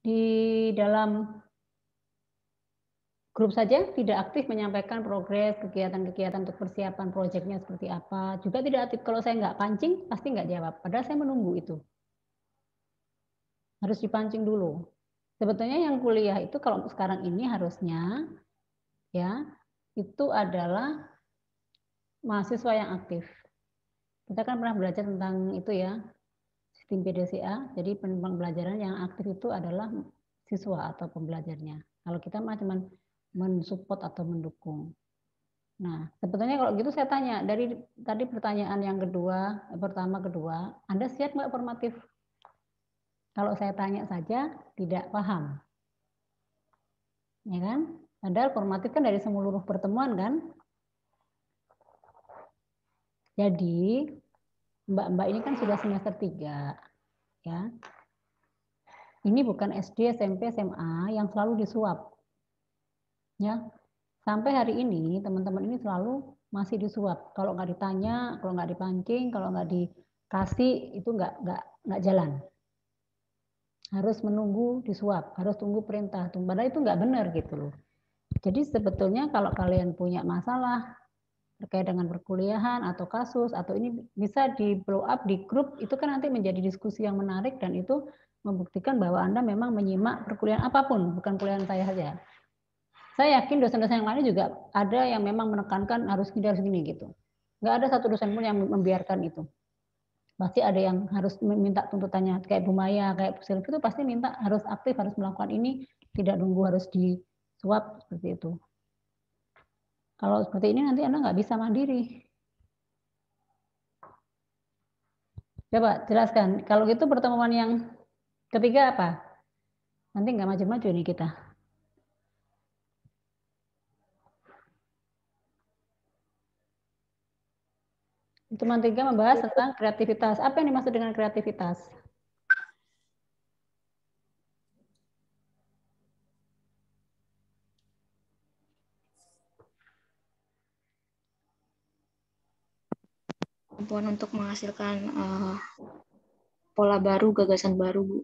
di dalam grup saja tidak aktif menyampaikan progres kegiatan-kegiatan untuk persiapan proyeknya seperti apa. Juga tidak aktif. Kalau saya nggak pancing, pasti nggak jawab. Padahal saya menunggu itu. Harus dipancing dulu. Sebetulnya yang kuliah itu kalau sekarang ini harusnya ya itu adalah mahasiswa yang aktif. Kita kan pernah belajar tentang itu ya, sistem PDCA. Jadi pembelajaran yang aktif itu adalah siswa atau pembelajarnya. Kalau kita mah cuma mensupport atau mendukung. Nah, sebetulnya kalau gitu saya tanya, dari tadi pertanyaan yang pertama kedua, Anda siap nggak formatif? Kalau saya tanya saja tidak paham. Ya kan? Padahal formatif kan dari seluruh pertemuan kan? Jadi, Mbak-mbak ini kan sudah semester 3, ya. Ini bukan SD, SMP, SMA yang selalu disuap. Ya, sampai hari ini teman-teman ini selalu masih disuap. Kalau nggak ditanya, kalau nggak dipancing, kalau nggak dikasih itu nggak jalan. Harus menunggu disuap, harus tunggu perintah. Padahal itu nggak benar gitu loh. Jadi sebetulnya kalau kalian punya masalah terkait dengan perkuliahan atau kasus atau ini bisa di blow up di grup, itu kan nanti menjadi diskusi yang menarik dan itu membuktikan bahwa Anda memang menyimak perkuliahan apapun, bukan kuliahan saya saja. Saya yakin dosen-dosen yang lainnya juga ada yang memang menekankan harus gini gitu. Nggak ada satu dosen pun yang membiarkan itu. Pasti ada yang harus minta tuntutannya. Kayak Bu Maya, kayak Bu Sylvie itu pasti minta harus aktif, harus melakukan ini, tidak nunggu harus disuap seperti itu. Kalau seperti ini nanti Anda nggak bisa mandiri. Coba jelaskan. Kalau gitu pertemuan yang ketiga apa? Nanti nggak maju-maju nih kita. Teman 3 membahas tentang kreativitas. Apa yang dimaksud dengan kreativitas? Kemampuan untuk menghasilkan pola baru, gagasan baru, Bu.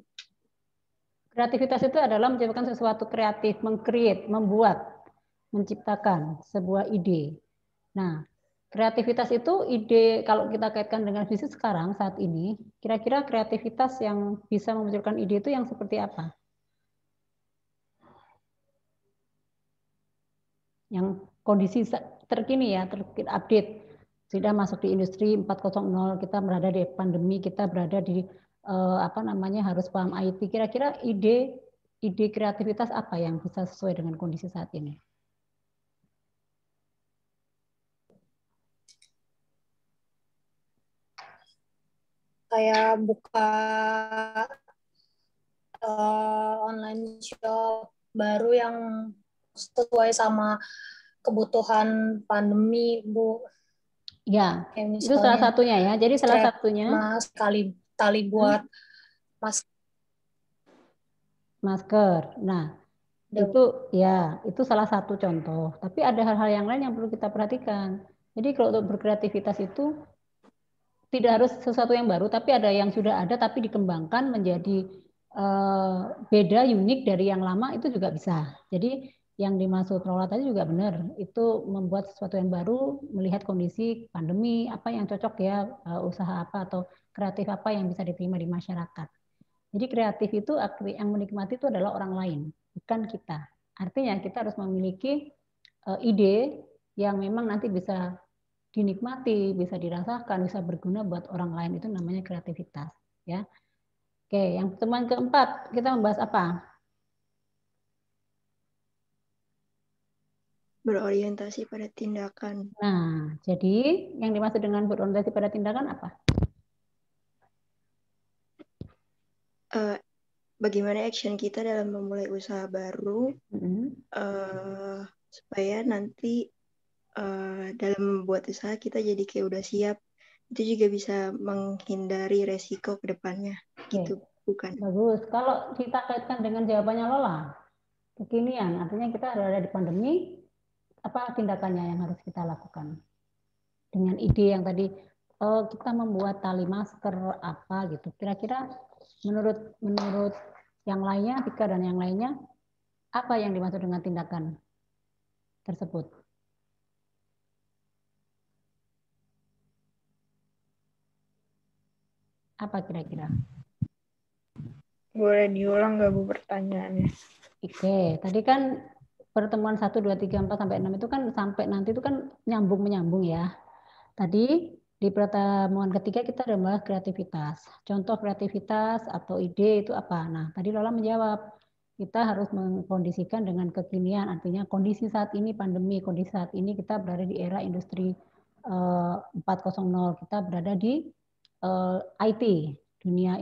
Kreativitas itu adalah menciptakan sesuatu kreatif, meng-create, membuat, menciptakan sebuah ide. Nah, kreativitas itu ide, kalau kita kaitkan dengan bisnis sekarang saat ini, kira-kira kreativitas yang bisa memunculkan ide itu yang seperti apa? Yang kondisi terkini ya, terupdate. Sudah masuk di industri 4.0, kita berada di pandemi, kita berada di harus paham IT. Kira-kira ide kreativitas apa yang bisa sesuai dengan kondisi saat ini? Kayak buka online shop baru yang sesuai sama kebutuhan pandemi, Bu. Ya, itu salah satunya ya. Jadi salah satunya mas tali buat masker. Nah, itu salah satu contoh. Tapi ada hal-hal yang lain yang perlu kita perhatikan. Jadi kalau untuk berkreativitas itu tidak harus sesuatu yang baru, tapi ada yang sudah ada tapi dikembangkan menjadi beda, unik dari yang lama, itu juga bisa. Jadi yang dimaksud Lola tadi juga benar, itu membuat sesuatu yang baru, melihat kondisi pandemi, apa yang cocok ya, usaha apa atau kreatif apa yang bisa diterima di masyarakat. Jadi kreatif itu yang menikmati itu adalah orang lain, bukan kita. Artinya kita harus memiliki ide yang memang nanti bisa dinikmati, bisa dirasakan, bisa berguna buat orang lain, itu namanya kreativitas, ya. Oke, yang teman keempat kita membahas apa? Berorientasi pada tindakan. Nah, jadi yang dimaksud dengan berorientasi pada tindakan apa? Bagaimana action kita dalam memulai usaha baru, supaya nanti dalam membuat usaha kita jadi kayak udah siap, itu juga bisa menghindari resiko ke depannya. Gitu, bukan? Bagus. Kalau kita kaitkan dengan jawabannya Lola, kekinian, artinya kita ada di pandemi, apa tindakannya yang harus kita lakukan? Dengan ide yang tadi, kita membuat tali masker apa gitu. Kira-kira menurut Yang lainnya, Vika dan yang lainnya, apa yang dimaksud dengan tindakan tersebut? Apa kira-kira? Boleh diulang nggak Bu pertanyaannya? Oke, tadi kan pertemuan 1, 2, 3, 4, sampai 6 itu kan sampai nanti itu kan nyambung-menyambung ya. Tadi di pertemuan ketiga kita udah bahas kreativitas. Contoh kreativitas atau ide itu apa? Nah, tadi Lola menjawab, kita harus mengkondisikan dengan kekinian, artinya kondisi saat ini pandemi, kondisi saat ini kita berada di era industri 4.0, kita berada di IT, dunia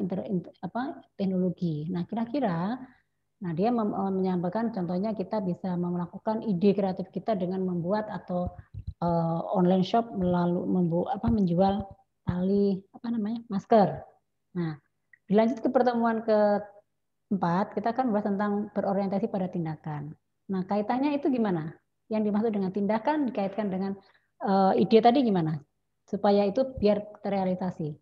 teknologi. Nah, kira-kira dia menyampaikan contohnya kita bisa melakukan ide kreatif kita dengan membuat atau online shop melalui menjual tali masker. Nah, dilanjut ke pertemuan keempat, kita akan bahas tentang berorientasi pada tindakan. Nah, kaitannya itu gimana? Yang dimaksud dengan tindakan dikaitkan dengan ide tadi gimana? Supaya itu biar terrealisasi.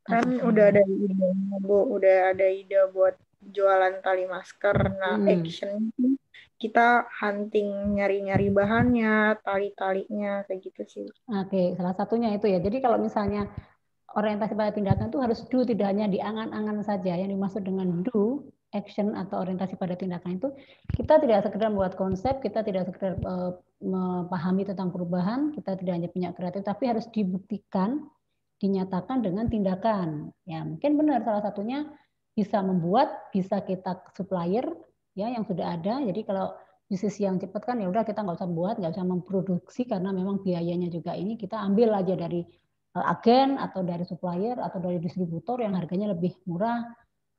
Kan udah ada ide, Bu, udah ada ide buat jualan tali masker. Nah, action kita hunting, nyari-nyari bahannya, tali-talinya, kayak gitu sih. Oke, salah satunya itu ya. Jadi kalau misalnya orientasi pada tindakan itu harus do, tidak hanya di angan-angan saja. Yang dimaksud dengan do, action atau orientasi pada tindakan itu, kita tidak sekedar membuat konsep, kita tidak sekedar memahami tentang perubahan, kita tidak hanya punya kreatif, tapi harus dibuktikan, dinyatakan dengan tindakan. Ya, mungkin benar salah satunya bisa membuat, bisa kita supplier ya yang sudah ada. Jadi kalau bisnis yang cepat kan ya udah kita nggak usah buat, nggak usah memproduksi karena memang biayanya juga ini kita ambil aja dari agen atau dari supplier atau dari distributor yang harganya lebih murah,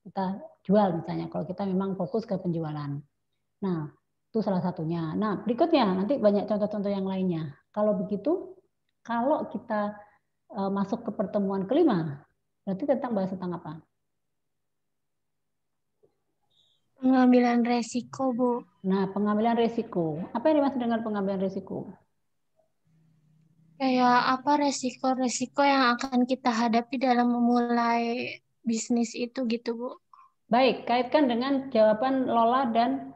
kita jual misalnya kalau kita memang fokus ke penjualan. Nah, itu salah satunya. Nah, berikutnya nanti banyak contoh-contoh yang lainnya. Kalau begitu, kalau kita masuk ke pertemuan kelima, berarti bahas tentang apa? Pengambilan resiko, Bu. Nah, pengambilan resiko. Apa yang dimaksud dengan pengambilan resiko? Kayak apa resiko-resiko yang akan kita hadapi dalam memulai bisnis itu gitu, Bu. Baik, kaitkan dengan jawaban Lola dan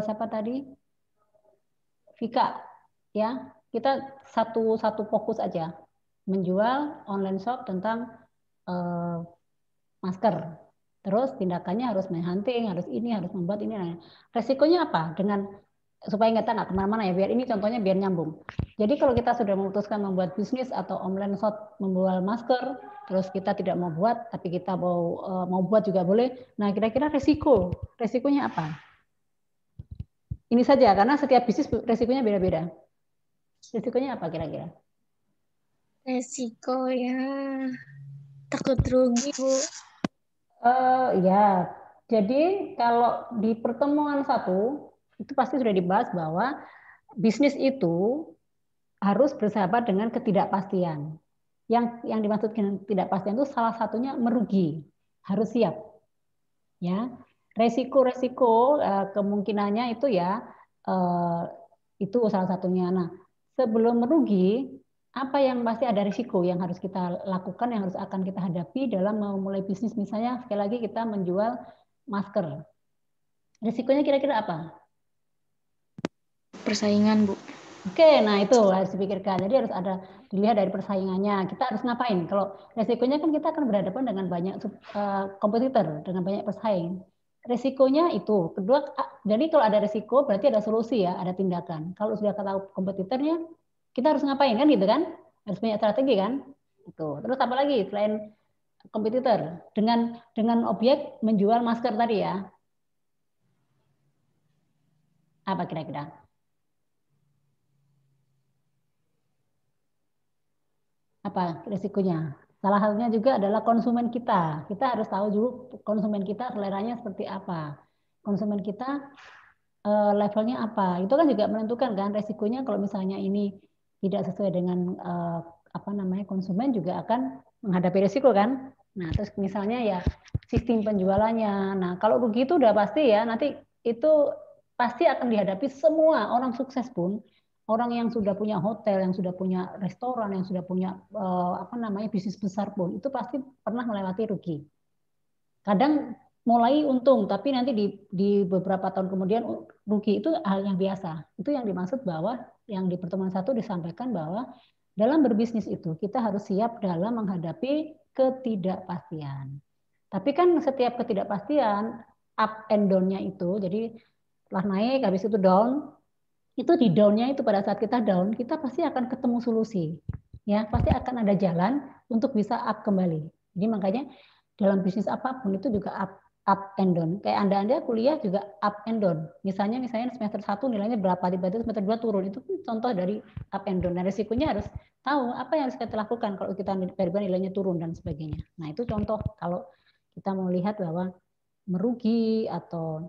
siapa tadi? Vika. Ya, kita satu fokus aja. Menjual online shop tentang masker. Terus tindakannya harus hunting, harus ini, harus membuat ini. Resikonya apa? Dengan supaya kita nggak kemana-mana ya, biar ini contohnya biar nyambung. Jadi kalau kita sudah memutuskan membuat bisnis atau online shop memjual masker, terus kita tidak mau buat, tapi kita mau buat juga boleh. Nah, kira-kira resikonya apa? Ini saja, karena setiap bisnis resikonya beda-beda. Resikonya apa kira-kira? Resiko ya takut rugi, Bu. Ya, jadi kalau di pertemuan 1 itu pasti sudah dibahas bahwa bisnis itu harus bersahabat dengan ketidakpastian. Yang dimaksud ketidakpastian itu salah satunya merugi, harus siap. Ya, resiko-resiko kemungkinannya itu ya itu salah satunya. Nah, sebelum merugi, apa yang pasti ada risiko yang harus kita lakukan, yang harus akan kita hadapi dalam memulai bisnis. Misalnya sekali lagi kita menjual masker. Risikonya kira-kira apa? Persaingan, Bu. Oke, nah itu harus dipikirkan. Jadi harus ada dilihat dari persaingannya. Kita harus ngapain? Kalau resikonya kan kita akan berhadapan dengan banyak kompetitor, dengan banyak pesaing. Resikonya itu. Kedua, jadi kalau ada resiko berarti ada solusi ya, ada tindakan. Kalau sudah tahu kompetitornya, kita harus ngapain kan gitu kan? Harus punya strategi kan? Itu. Terus apa lagi selain kompetitor? Dengan objek menjual masker tadi ya. Apa kira-kira? Apa risikonya? Salah satunya juga adalah konsumen kita. Kita harus tahu dulu konsumen kita seleranya seperti apa. Konsumen kita levelnya apa. Itu kan juga menentukan kan resikonya kalau misalnya ini tidak sesuai dengan konsumen juga akan menghadapi risiko kan. Nah, terus misalnya ya sistem penjualannya. Nah, kalau begitu udah pasti ya nanti itu pasti akan dihadapi semua orang sukses pun. Orang yang sudah punya hotel, yang sudah punya restoran, yang sudah punya bisnis besar pun itu pasti pernah melewati rugi. Kadang mulai untung, tapi nanti di beberapa tahun kemudian rugi, itu hal yang biasa. Itu yang dimaksud bahwa yang di pertemuan 1 disampaikan bahwa dalam berbisnis itu kita harus siap dalam menghadapi ketidakpastian. Tapi kan setiap ketidakpastian, up and down-nya itu, jadi setelah naik, habis itu down, itu di down-nya itu pada saat kita down, kita pasti akan ketemu solusi. Ya, pasti akan ada jalan untuk bisa up kembali. Jadi makanya dalam bisnis apapun itu juga up and down. Kayak Anda kuliah juga up and down. Misalnya semester 1 nilainya berapa, tiba-tiba semester 2 turun. Itu contoh dari up and down. Nah, risikonya harus tahu apa yang harus kita lakukan kalau kita tiba-tiba nilainya turun dan sebagainya. Nah, itu contoh kalau kita mau lihat bahwa merugi atau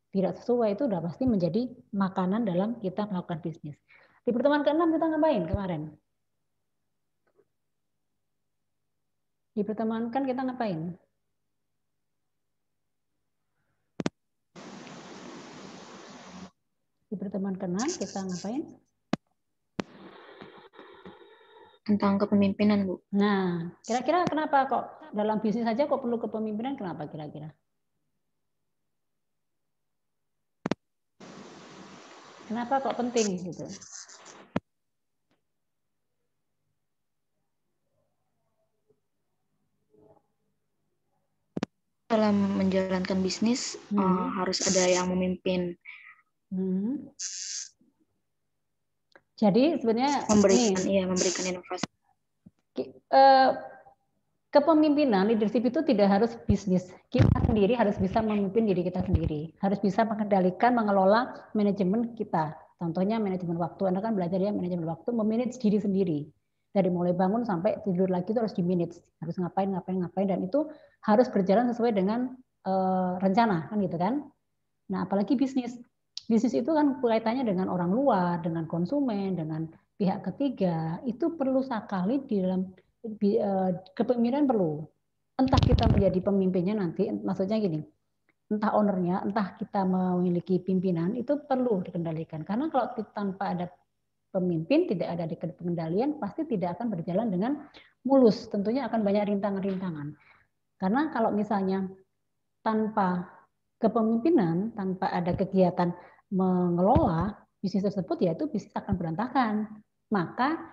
tidak sesuai, itu udah pasti menjadi makanan dalam kita melakukan bisnis. Di pertemuan ke-6 kita ngapain kemarin? Di pertemuan kan kita ngapain? Di pertemuan ke-6 kita ngapain? Tentang kepemimpinan, Bu. Nah, kira-kira kenapa kok dalam bisnis saja kok perlu kepemimpinan? Kenapa kira-kira? Kenapa kok penting gitu? Dalam menjalankan bisnis harus ada yang memimpin. Jadi sebenarnya memberikan inovasi. Kepemimpinan, leadership itu tidak harus bisnis. Kita sendiri harus bisa memimpin diri kita sendiri. Harus bisa mengendalikan, mengelola manajemen kita. Contohnya manajemen waktu. Anda kan belajar ya manajemen waktu, memanage diri sendiri. Dari mulai bangun sampai tidur lagi itu harus di-manage. Harus ngapain, dan itu harus berjalan sesuai dengan rencana, kan gitu kan. Nah, apalagi bisnis. Bisnis itu kan kaitannya dengan orang luar, dengan konsumen, dengan pihak ketiga. Itu perlu sekali di dalam kepemimpinan perlu. Entah kita menjadi pemimpinnya nanti, maksudnya gini, entah ownernya, entah kita memiliki pimpinan, itu perlu dikendalikan. Karena kalau tanpa ada pemimpin, tidak ada di pengendalian, pasti tidak akan berjalan dengan mulus. Tentunya akan banyak rintangan-rintangan. Karena kalau misalnya tanpa kepemimpinan, tanpa ada kegiatan mengelola bisnis tersebut, ya itu bisnis akan berantakan. Maka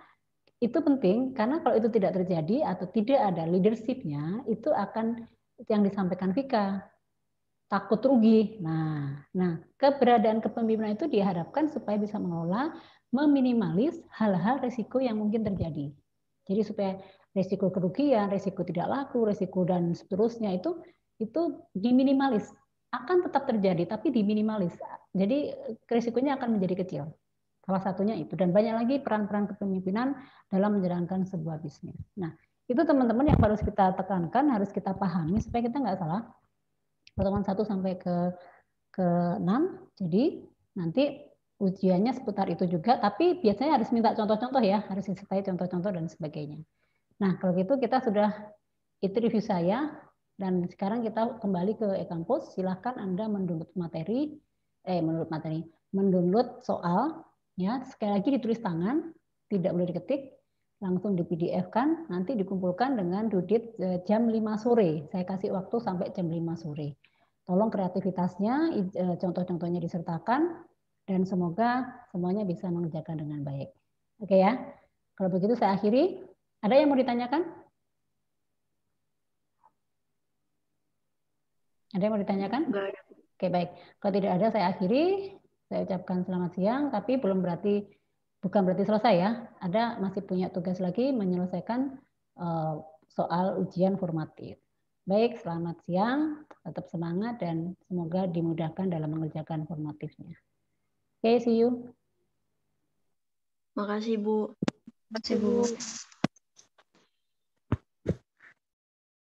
itu penting, karena kalau itu tidak terjadi atau tidak ada leadership-nya, itu akan yang disampaikan Vika, takut rugi. Nah, keberadaan kepemimpinan itu diharapkan supaya bisa mengelola, meminimalis hal-hal risiko yang mungkin terjadi. Jadi supaya risiko kerugian, risiko tidak laku, risiko dan seterusnya itu diminimalis. Akan tetap terjadi, tapi diminimalis. Jadi risikonya akan menjadi kecil. Salah satunya itu. Dan banyak lagi peran-peran kepemimpinan dalam menjalankan sebuah bisnis. Nah, itu teman-teman yang harus kita tekankan, harus kita pahami supaya kita nggak salah. Pertemuan 1 sampai ke 6. Jadi nanti ujiannya seputar itu juga, tapi biasanya harus minta contoh-contoh ya, harus disertai contoh-contoh dan sebagainya. Nah, kalau gitu kita sudah, itu review saya, dan sekarang kita kembali ke e-kampus. Silahkan Anda mendownload mendownload soal, ya, sekali lagi ditulis tangan, tidak boleh diketik, langsung di PDF-kan, nanti dikumpulkan dengan Dudit jam 5 sore. Saya kasih waktu sampai jam 5 sore. Tolong kreativitasnya, contoh-contohnya disertakan, dan semoga semuanya bisa mengerjakan dengan baik. Oke ya, kalau begitu saya akhiri. Ada yang mau ditanyakan? Ada yang mau ditanyakan? Oke, baik. Kalau tidak ada, saya akhiri. Saya ucapkan selamat siang, tapi bukan berarti selesai ya. Ada masih punya tugas lagi menyelesaikan soal ujian formatif. Baik, selamat siang, tetap semangat dan semoga dimudahkan dalam mengerjakan formatifnya. Oke, see you. Makasih, Bu. Terima kasih, Bu.